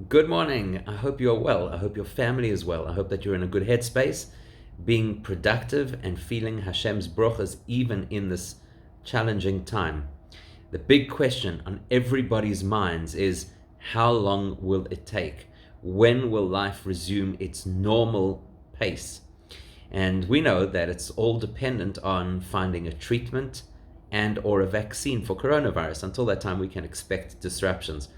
Good morning. I hope you're well. I hope your family is well. I hope that you're in a good headspace, being productive and feeling Hashem's brachas even in this challenging time. The big question on everybody's minds is, how long will it take? When will life resume its normal pace? And we know that it's all dependent on finding a treatment and or a vaccine for coronavirus. Until that time, we can expect disruptions.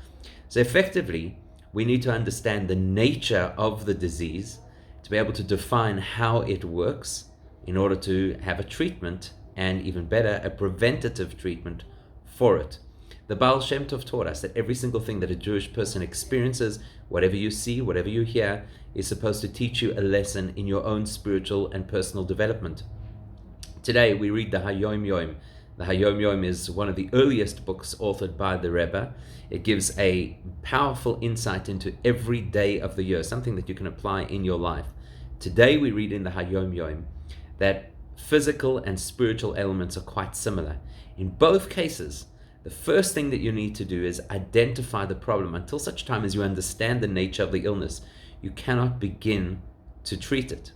So effectively, we need to understand the nature of the disease to be able to define how it works in order to have a treatment and, even better, a preventative treatment for it. The Baal Shem Tov taught us that every single thing that a Jewish person experiences, whatever you see, whatever you hear, is supposed to teach you a lesson in your own spiritual and personal development. Today we read the Hayom Yom. The Hayom Yom is one of the earliest books authored by the Rebbe. It gives a powerful insight into every day of the year, something that you can apply in your life. Today we read in the Hayom Yom that physical and spiritual ailments are quite similar. In both cases, the first thing that you need to do is identify the problem. Until such time as you understand the nature of the illness, you cannot begin to treat it.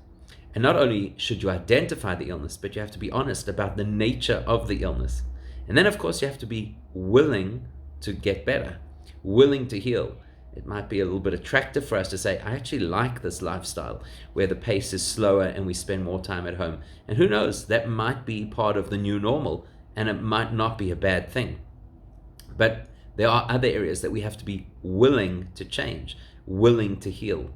And not only should you identify the illness, but you have to be honest about the nature of the illness. And then, of course, you have to be willing to get better, willing to heal. It might be a little bit attractive for us to say, I actually like this lifestyle where the pace is slower and we spend more time at home. And who knows, that might be part of the new normal, and it might not be a bad thing. But there are other areas that we have to be willing to change, willing to heal.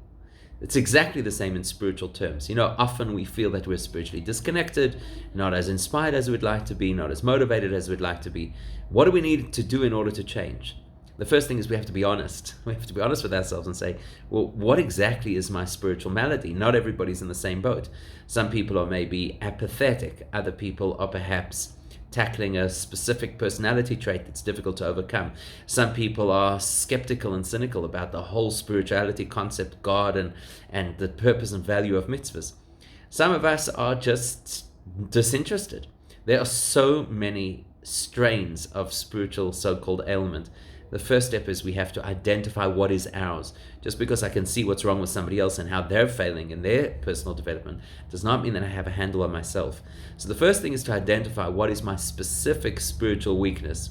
It's exactly the same in spiritual terms. Often we feel that we're spiritually disconnected, not as inspired as we'd like to be, not as motivated as we'd like to be. What do we need to do in order to change? The first thing is we have to be honest. We have to be honest with ourselves and say, well, what exactly is my spiritual malady? Not everybody's in the same boat. Some people are maybe apathetic. Other people are perhaps tackling a specific personality trait that's difficult to overcome. Some people are skeptical and cynical about the whole spirituality concept, God, and the purpose and value of mitzvahs. Some of us are just disinterested. There are so many strains of spiritual so-called ailment. The first step is we have to identify what is ours. Just because I can see what's wrong with somebody else and how they're failing in their personal development does not mean that I have a handle on myself. So the first thing is to identify what is my specific spiritual weakness.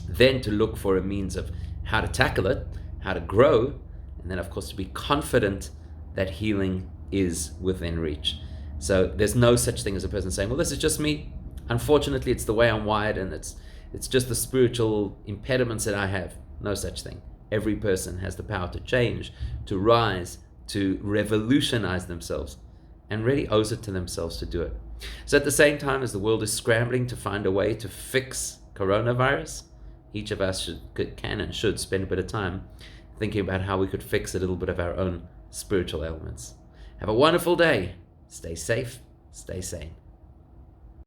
Then to look for a means of how to tackle it, how to grow, and then of course to be confident that healing is within reach. So there's no such thing as a person saying, well, this is just me. Unfortunately, it's the way I'm wired, and it's just the spiritual impediments that I have. No such thing. Every person has the power to change, to rise, to revolutionize themselves, and really owes it to themselves to do it. So at the same time as the world is scrambling to find a way to fix coronavirus, each of us can and should spend a bit of time thinking about how we could fix a little bit of our own spiritual ailments. Have a wonderful day. Stay safe. Stay sane.